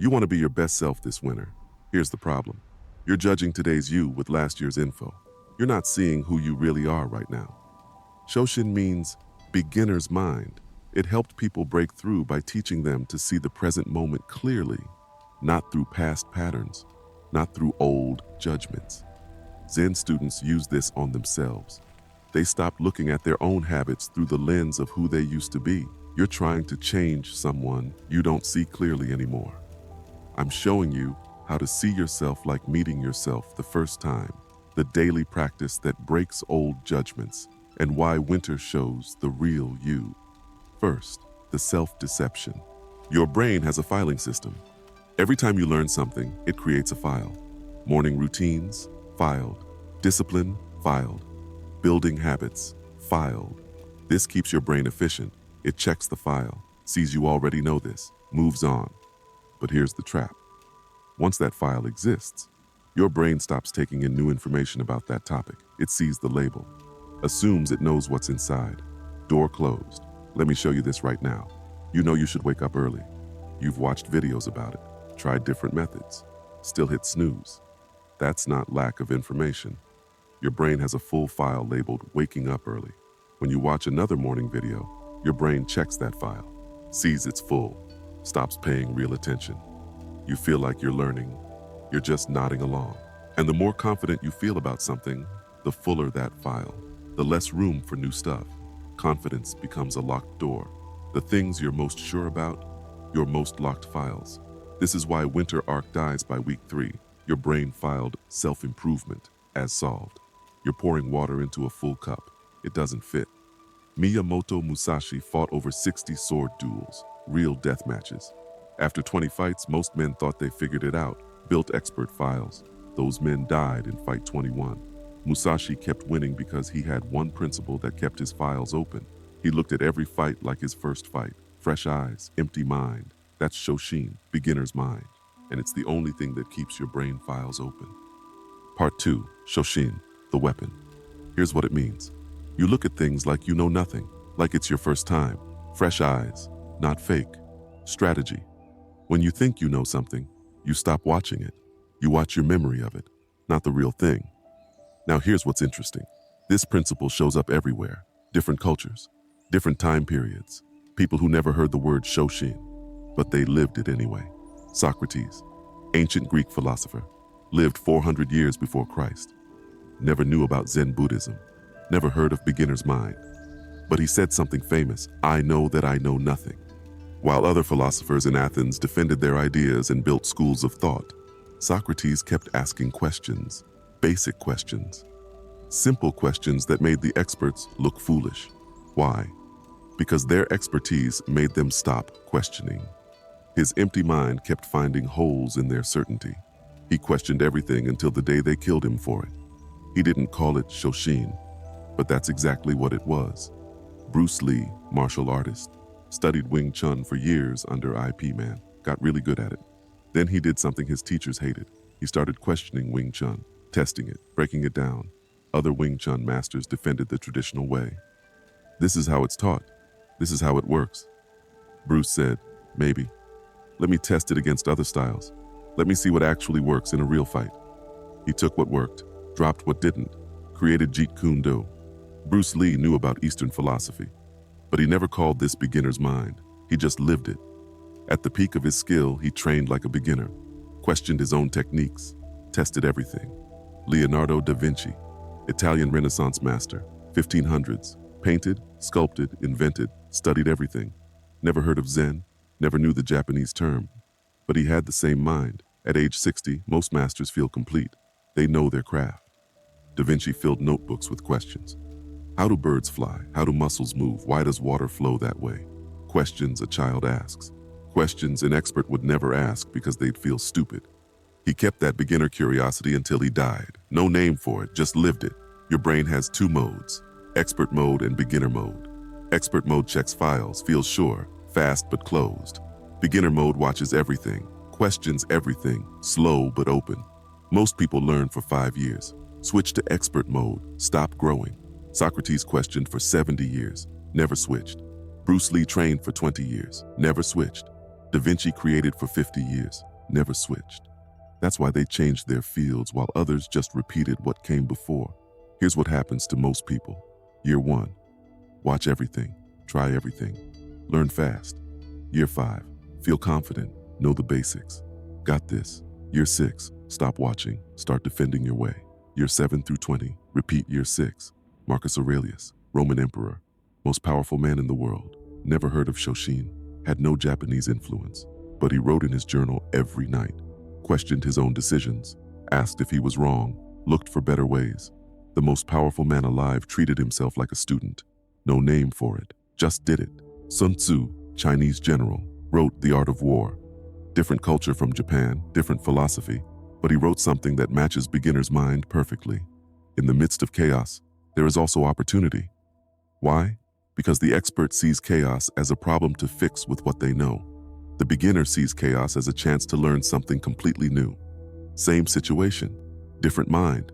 You want to be your best self this winter. Here's the problem. You're judging today's you with last year's info. You're not seeing who you really are right now. Shoshin means beginner's mind. It helped people break through by teaching them to see the present moment clearly, not through past patterns, not through old judgments. Zen students use this on themselves. They stopped looking at their own habits through the lens of who they used to be. You're trying to change someone you don't see clearly anymore. I'm showing you how to see yourself like meeting yourself the first time, the daily practice that breaks old judgments, and why winter shows the real you. First, the self-deception. Your brain has a filing system. Every time you learn something, it creates a file. Morning routines, filed. Discipline, filed. Building habits, filed. This keeps your brain efficient. It checks the file, sees you already know this, moves on. But here's the trap. Once that file exists, your brain stops taking in new information about that topic. It sees the label, assumes it knows what's inside. Door closed. Let me show you this right now. You know you should wake up early. You've watched videos about it, tried different methods, still hit snooze. That's not lack of information. Your brain has a full file labeled waking up early. When you watch another morning video, your brain checks that file, sees it's full, stops paying real attention. You feel like you're learning, you're just nodding along. And the more confident you feel about something, the fuller that file, the less room for new stuff. Confidence becomes a locked door. The things you're most sure about, your most locked files. This is why winter arc dies by week 3. Your brain filed self-improvement as solved. You're pouring water into a full cup. It doesn't fit. Miyamoto Musashi fought over 60 sword duels, real death matches. After 20 fights, most men thought they figured it out, built expert files. Those men died in fight 21. Musashi kept winning because he had one principle that kept his files open. He looked at every fight like his first fight. Fresh eyes, empty mind. That's Shoshin, beginner's mind. And it's the only thing that keeps your brain files open. Part 2, Shoshin, the weapon. Here's what it means. You look at things like you know nothing, like it's your first time. Fresh eyes, not fake. Strategy. When you think you know something, you stop watching it. You watch your memory of it, not the real thing. Now here's what's interesting. This principle shows up everywhere. Different cultures, different time periods. People who never heard the word Shoshin, but they lived it anyway. Socrates, ancient Greek philosopher, lived 400 years before Christ. Never knew about Zen Buddhism, never heard of beginner's mind. But he said something famous, I know that I know nothing. While other philosophers in Athens defended their ideas and built schools of thought, Socrates kept asking questions, basic questions, simple questions that made the experts look foolish. Why? Because their expertise made them stop questioning. His empty mind kept finding holes in their certainty. He questioned everything until the day they killed him for it. He didn't call it Shoshin, but that's exactly what it was. Bruce Lee, martial artist, studied Wing Chun for years under IP Man, got really good at it. Then he did something his teachers hated. He started questioning Wing Chun, testing it, breaking it down. Other Wing Chun masters defended the traditional way. This is how it's taught. This is how it works. Bruce said, maybe. Let me test it against other styles. Let me see what actually works in a real fight. He took what worked, dropped what didn't, created Jeet Kune Do. Bruce Lee knew about Eastern philosophy, but he never called this beginner's mind. He just lived it. At the peak of his skill, he trained like a beginner, questioned his own techniques, tested everything. Leonardo da Vinci, Italian Renaissance master, 1500s, painted, sculpted, invented, studied everything. Never heard of Zen, never knew the Japanese term. But he had the same mind. At age 60, most masters feel complete. They know their craft. Da Vinci filled notebooks with questions. How do birds fly? How do muscles move? Why does water flow that way? Questions a child asks. Questions an expert would never ask because they'd feel stupid. He kept that beginner curiosity until he died. No name for it, just lived it. Your brain has 2 modes, expert mode and beginner mode. Expert mode checks files, feels sure, fast but closed. Beginner mode watches everything, questions everything, slow but open. Most people learn for 5 years. Switch to expert mode, stop growing. Socrates questioned for 70 years, never switched. Bruce Lee trained for 20 years, never switched. Da Vinci created for 50 years, never switched. That's why they changed their fields while others just repeated what came before. Here's what happens to most people. Year 1, watch everything, try everything, learn fast. Year 5, feel confident, know the basics. Got this. Year 6, stop watching, start defending your way. Year 7 through 20, repeat year 6. Marcus Aurelius, Roman emperor, most powerful man in the world. Never heard of Shoshin, had no Japanese influence, but he wrote in his journal every night, questioned his own decisions, asked if he was wrong, looked for better ways. The most powerful man alive treated himself like a student. No name for it, just did it. Sun Tzu, Chinese general, wrote The Art of War. Different culture from Japan, different philosophy, but he wrote something that matches beginner's mind perfectly. In the midst of chaos, there is also opportunity. Why? Because the expert sees chaos as a problem to fix with what they know. The beginner sees chaos as a chance to learn something completely new. Same situation, different mind,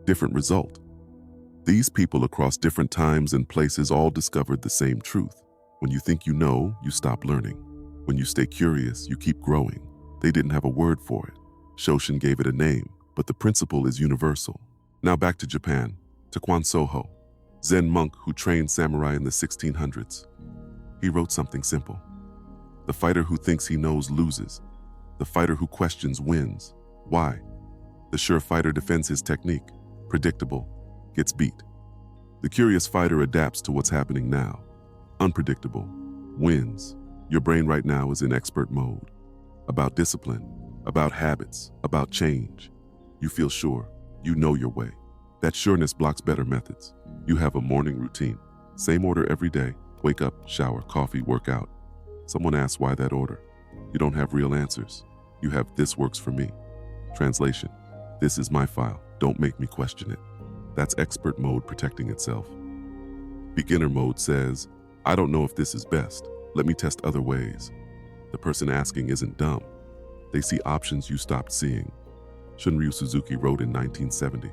different result. These people across different times and places all discovered the same truth. When you think you know, you stop learning. When you stay curious, you keep growing. They didn't have a word for it. Shoshin gave it a name, but the principle is universal. Now back to Japan, to Kwan Soho, Zen monk who trained samurai in the 1600s. He wrote something simple. The fighter who thinks he knows loses. The fighter who questions wins. Why? The sure fighter defends his technique. Predictable, gets beat. The curious fighter adapts to what's happening now. Unpredictable, wins. Your brain right now is in expert mode. About discipline, about habits, about change. You feel sure, you know your way. That sureness blocks better methods. You have a morning routine. Same order every day. Wake up, shower, coffee, work out. Someone asks why that order. You don't have real answers. You have this works for me. Translation, this is my file. Don't make me question it. That's expert mode protecting itself. Beginner mode says, I don't know if this is best. Let me test other ways. The person asking isn't dumb. They see options you stopped seeing. Shunryu Suzuki wrote in 1970.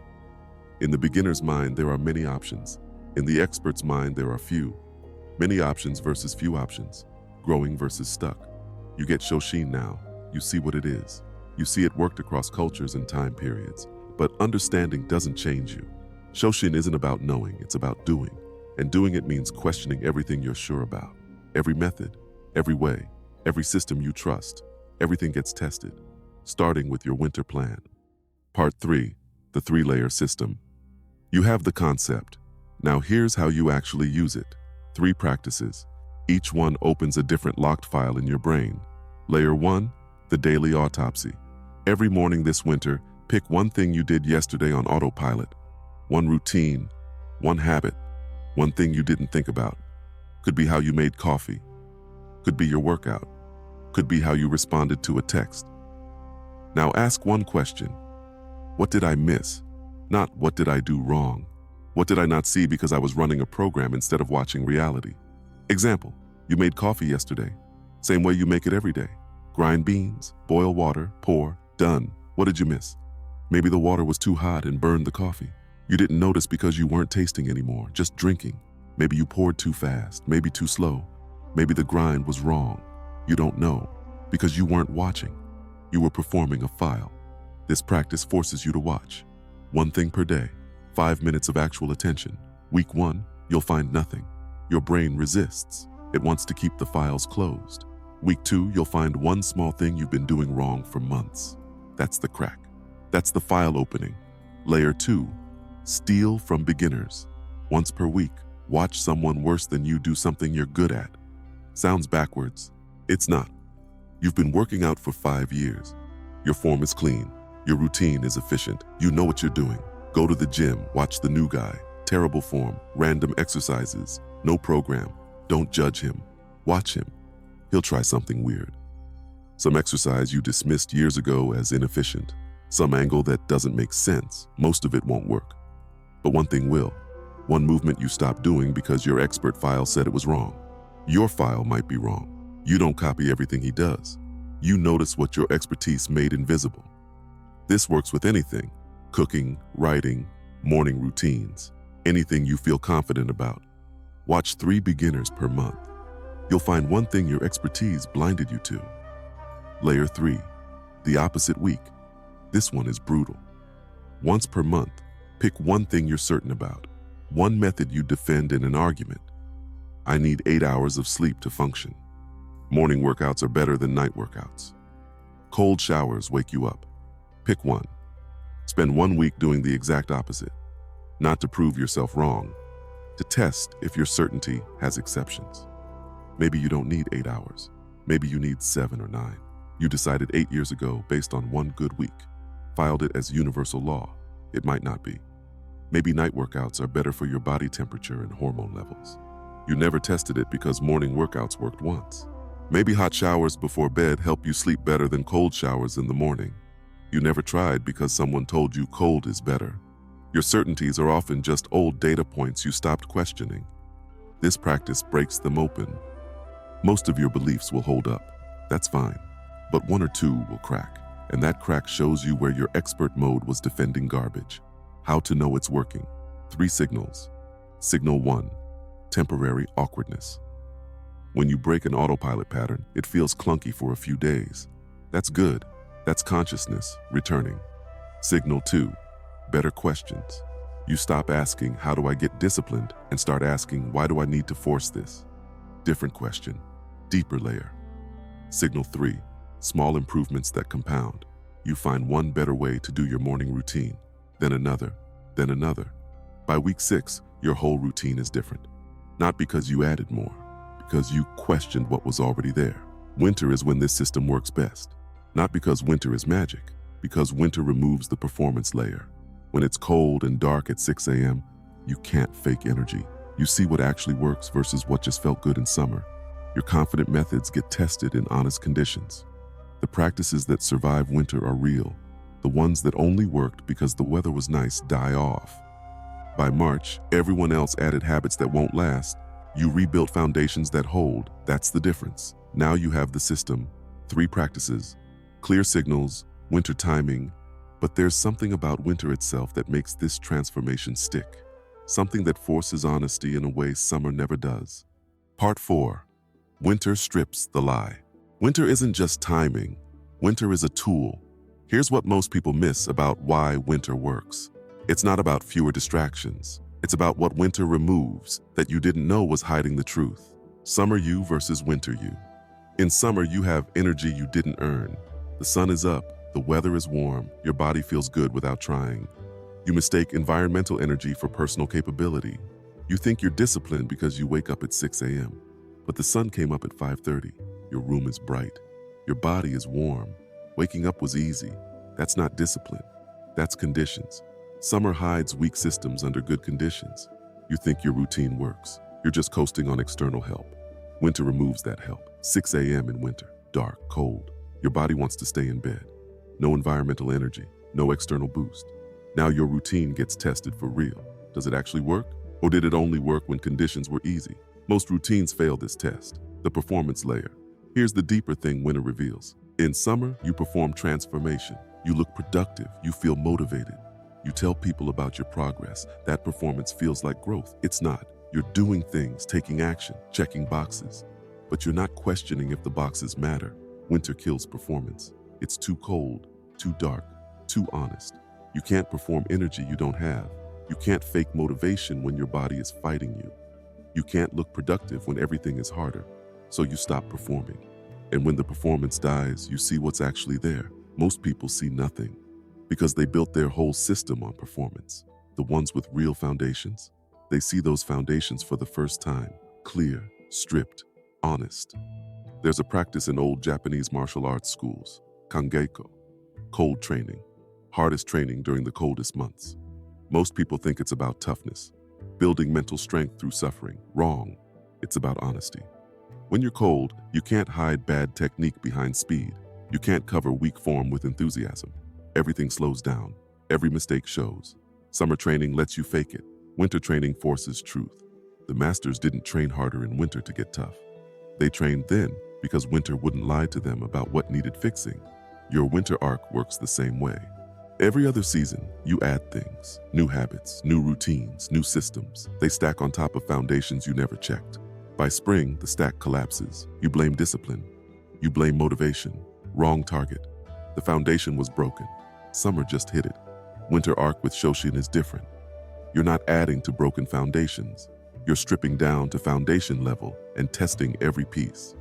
In the beginner's mind, there are many options. In the expert's mind, there are few. Many options versus few options. Growing versus stuck. You get Shoshin now. You see what it is. You see it worked across cultures and time periods. But understanding doesn't change you. Shoshin isn't about knowing, it's about doing. And doing it means questioning everything you're sure about. Every method, every way, every system you trust. Everything gets tested. Starting with your winter plan. Part 3, the 3-layer system. You have the concept. Now here's how you actually use it. 3 practices. Each one opens a different locked file in your brain. Layer 1, the daily autopsy. Every morning this winter, pick one thing you did yesterday on autopilot. One routine, one habit, one thing you didn't think about. Could be how you made coffee. Could be your workout. Could be how you responded to a text. Now ask one question. What did I miss? Not what did I do wrong? What did I not see because I was running a program instead of watching reality? Example, you made coffee yesterday. Same way you make it every day. Grind beans, boil water, pour, done. What did you miss? Maybe the water was too hot and burned the coffee. You didn't notice because you weren't tasting anymore, just drinking. Maybe you poured too fast, maybe too slow. Maybe the grind was wrong. You don't know because you weren't watching. You were performing a file. This practice forces you to watch. One thing per day, 5 minutes of actual attention. Week 1, you'll find nothing. Your brain resists. It wants to keep the files closed. Week 2, you'll find one small thing you've been doing wrong for months. That's the crack. That's the file opening. Layer 2, steal from beginners. Once per week, watch someone worse than you do something you're good at. Sounds backwards. It's not. You've been working out for 5 years. Your form is clean. Your routine is efficient. You know what you're doing. Go to the gym, watch the new guy. Terrible form, random exercises, no program. Don't judge him. Watch him. He'll try something weird. Some exercise you dismissed years ago as inefficient. Some angle that doesn't make sense. Most of it won't work. But one thing will. One movement you stopped doing because your expert file said it was wrong. Your file might be wrong. You don't copy everything he does. You notice what your expertise made invisible. This works with anything. Cooking, writing, morning routines. Anything you feel confident about. Watch 3 beginners per month. You'll find one thing your expertise blinded you to. Layer 3, the opposite week. This one is brutal. Once per month, pick one thing you're certain about, one method you defend in an argument. I need 8 hours of sleep to function. Morning workouts are better than night workouts. Cold showers wake you up. Pick one. Spend 1 week doing the exact opposite. Not to prove yourself wrong, to test if your certainty has exceptions. Maybe you don't need 8 hours. Maybe you need 7 or 9. You decided 8 years ago based on one good week, filed it as universal law. It might not be. Maybe night workouts are better for your body temperature and hormone levels. You never tested it because morning workouts worked once. Maybe hot showers before bed help you sleep better than cold showers in the morning. You never tried because someone told you cold is better. Your certainties are often just old data points you stopped questioning. This practice breaks them open. Most of your beliefs will hold up. That's fine. But 1 or 2 will crack. And that crack shows you where your expert mode was defending garbage. How to know it's working. 3 signals. Signal 1, temporary awkwardness. When you break an autopilot pattern, it feels clunky for a few days. That's good. That's consciousness returning. Signal 2, better questions. You stop asking, how do I get disciplined, and start asking, why do I need to force this? Different question, deeper layer. Signal 3, small improvements that compound. You find one better way to do your morning routine, then another, then another. By week 6, your whole routine is different. Not because you added more, because you questioned what was already there. Winter is when this system works best. Not because winter is magic, because winter removes the performance layer. When it's cold and dark at 6 a.m., you can't fake energy. You see what actually works versus what just felt good in summer. Your confident methods get tested in honest conditions. The practices that survive winter are real. The ones that only worked because the weather was nice die off. By March, everyone else added habits that won't last. You rebuilt foundations that hold. That's the difference. Now you have the system, 3 practices, clear signals, winter timing, but there's something about winter itself that makes this transformation stick. Something that forces honesty in a way summer never does. Part 4. Winter strips the lie. Winter isn't just timing. Winter is a tool. Here's what most people miss about why winter works. It's not about fewer distractions. It's about what winter removes that you didn't know was hiding the truth. Summer you versus winter you. In summer, you have energy you didn't earn. The sun is up, the weather is warm, your body feels good without trying. You mistake environmental energy for personal capability. You think you're disciplined because you wake up at 6 a.m. But the sun came up at 5:30. Your room is bright. Your body is warm. Waking up was easy. That's not discipline. That's conditions. Summer hides weak systems under good conditions. You think your routine works. You're just coasting on external help. Winter removes that help. 6 a.m. in winter. Dark, cold. Your body wants to stay in bed. No environmental energy. No external boost. Now your routine gets tested for real. Does it actually work? Or did it only work when conditions were easy? Most routines fail this test. The performance layer. Here's the deeper thing winter reveals. In summer, you perform transformation. You look productive. You feel motivated. You tell people about your progress. That performance feels like growth. It's not. You're doing things, taking action, checking boxes. But you're not questioning if the boxes matter. Winter kills performance. It's too cold, too dark, too honest. You can't perform energy you don't have. You can't fake motivation when your body is fighting you. You can't look productive when everything is harder. So you stop performing. And when the performance dies, you see what's actually there. Most people see nothing because they built their whole system on performance. The ones with real foundations, they see those foundations for the first time, clear, stripped, honest. There's a practice in old Japanese martial arts schools, kangeko, cold training, hardest training during the coldest months. Most people think it's about toughness, building mental strength through suffering. Wrong. It's about honesty. When you're cold, you can't hide bad technique behind speed. You can't cover weak form with enthusiasm. Everything slows down. Every mistake shows. Summer training lets you fake it. Winter training forces truth. The masters didn't train harder in winter to get tough. They trained then because winter wouldn't lie to them about what needed fixing. Your winter arc works the same way. Every other season, you add things, new habits, new routines, new systems. They stack on top of foundations you never checked. By spring, the stack collapses. You blame discipline. You blame motivation. Wrong target. The foundation was broken. Summer just hit it. Winter arc with Shoshin is different. You're not adding to broken foundations. You're stripping down to foundation level and testing every piece.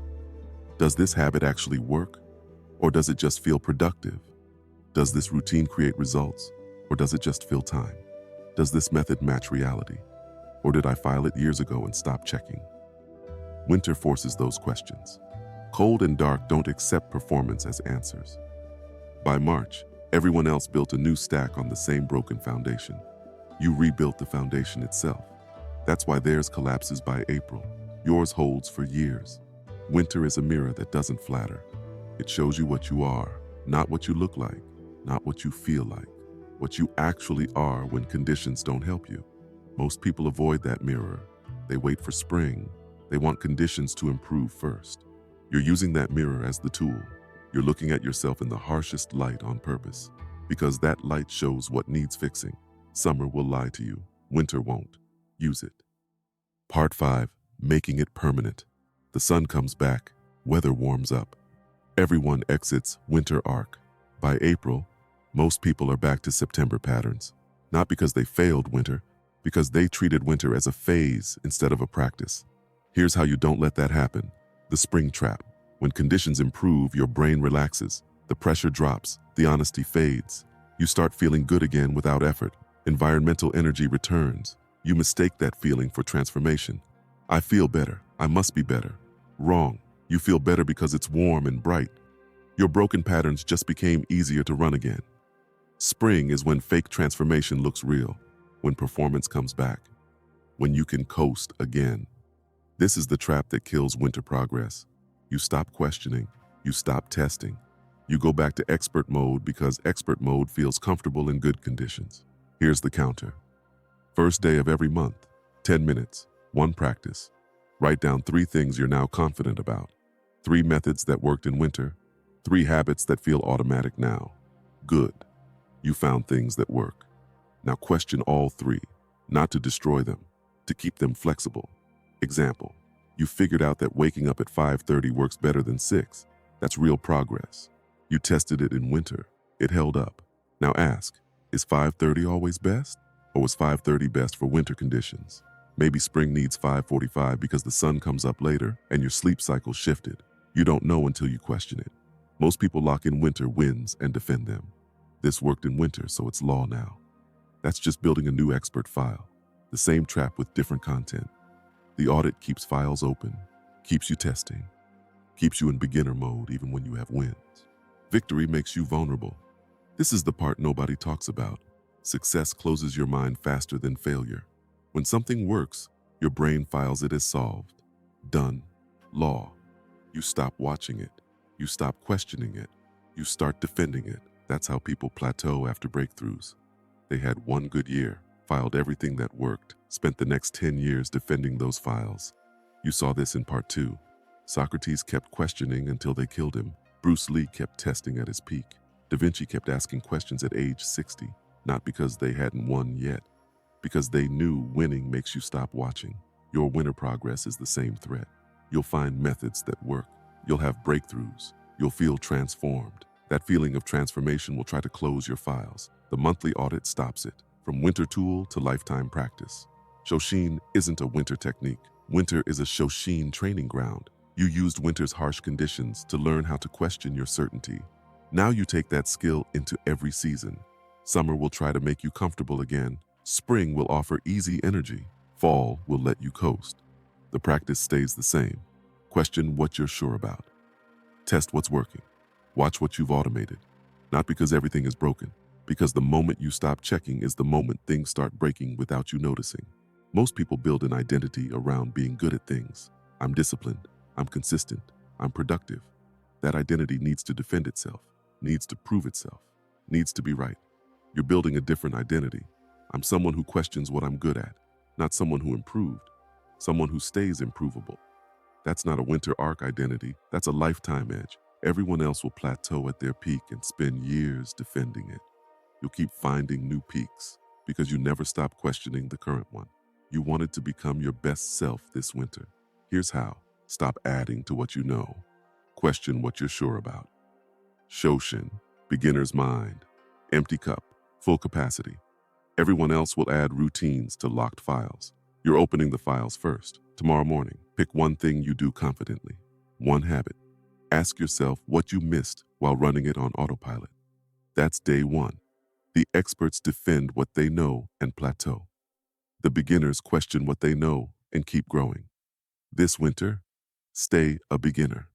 Does this habit actually work? Or does it just feel productive? Does this routine create results? Or does it just fill time? Does this method match reality? Or did I file it years ago and stop checking? Winter forces those questions. Cold and dark don't accept performance as answers. By March, everyone else built a new stack on the same broken foundation. You rebuilt the foundation itself. That's why theirs collapses by April. Yours holds for years. Winter is a mirror that doesn't flatter. It shows you what you are, not what you look like, not what you feel like, what you actually are when conditions don't help you. Most people avoid that mirror. They wait for spring. They want conditions to improve first. You're using that mirror as the tool. You're looking at yourself in the harshest light on purpose, because that light shows what needs fixing. Summer will lie to you. Winter won't. Use it. Part 5. Making it permanent. The sun comes back. Weather warms up. Everyone exits winter arc. By April, most people are back to September patterns. Not because they failed winter, because they treated winter as a phase instead of a practice. Here's how you don't let that happen. The spring trap. When conditions improve, your brain relaxes. The pressure drops. The honesty fades. You start feeling good again without effort. Environmental energy returns. You mistake that feeling for transformation. I feel better. I must be better. Wrong. You feel better because it's warm and bright. Your broken patterns just became easier to run again. Spring is when fake transformation looks real, when performance comes back, when you can coast again. This is the trap that kills winter progress. You stop questioning. You stop testing. You go back to expert mode because expert mode feels comfortable in good conditions. Here's the counter. First day of every month, 10 minutes, one practice. Write down 3 things you're now confident about. 3 methods that worked in winter. 3 habits that feel automatic now. Good. You found things that work. Now question all 3, not to destroy them, to keep them flexible. Example, you figured out that waking up at 5:30 works better than 6. That's real progress. You tested it in winter. It held up. Now ask, is 5:30 always best? Or was 5:30 best for winter conditions? Maybe spring needs 5:45 because the sun comes up later and your sleep cycle shifted. You don't know until you question it. Most people lock in winter wins and defend them. This worked in winter, so it's law now. That's just building a new expert file. The same trap with different content. The audit keeps files open, keeps you testing, keeps you in beginner mode even when you have wins. Victory makes you vulnerable. This is the part nobody talks about. Success closes your mind faster than failure. When something works, your brain files it as solved. Done. Law. You stop watching it. You stop questioning it. You start defending it. That's how people plateau after breakthroughs. They had one good year, filed everything that worked, spent the next 10 years defending those files. You saw this in part 2. Socrates kept questioning until they killed him. Bruce Lee kept testing at his peak. Da Vinci kept asking questions at age 60, not because they hadn't won yet, because they knew winning makes you stop watching. Your winner progress is the same threat. You'll find methods that work. You'll have breakthroughs. You'll feel transformed. That feeling of transformation will try to close your files. The monthly audit stops it, from winter tool to lifetime practice. Shoshin isn't a winter technique. Winter is a Shoshin training ground. You used winter's harsh conditions to learn how to question your certainty. Now you take that skill into every season. Summer will try to make you comfortable again. Spring will offer easy energy. Fall will let you coast. The practice stays the same. Question what you're sure about. Test what's working. Watch what you've automated. Not because everything is broken, because the moment you stop checking is the moment things start breaking without you noticing. Most people build an identity around being good at things. I'm disciplined. I'm consistent. I'm productive. That identity needs to defend itself, needs to prove itself, needs to be right. You're building a different identity. I'm someone who questions what I'm good at, not someone who improved, someone who stays improvable. That's not a winter arc identity. That's a lifetime edge. Everyone else will plateau at their peak and spend years defending it. You'll keep finding new peaks because you never stop questioning the current one. You wanted to become your best self this winter. Here's how. Stop adding to what you know. Question what you're sure about. Shoshin, beginner's mind. Empty cup, full capacity. Everyone else will add routines to locked files. You're opening the files first. Tomorrow morning, pick one thing you do confidently. One habit. Ask yourself what you missed while running it on autopilot. That's day one. The experts defend what they know and plateau. The beginners question what they know and keep growing. This winter, stay a beginner.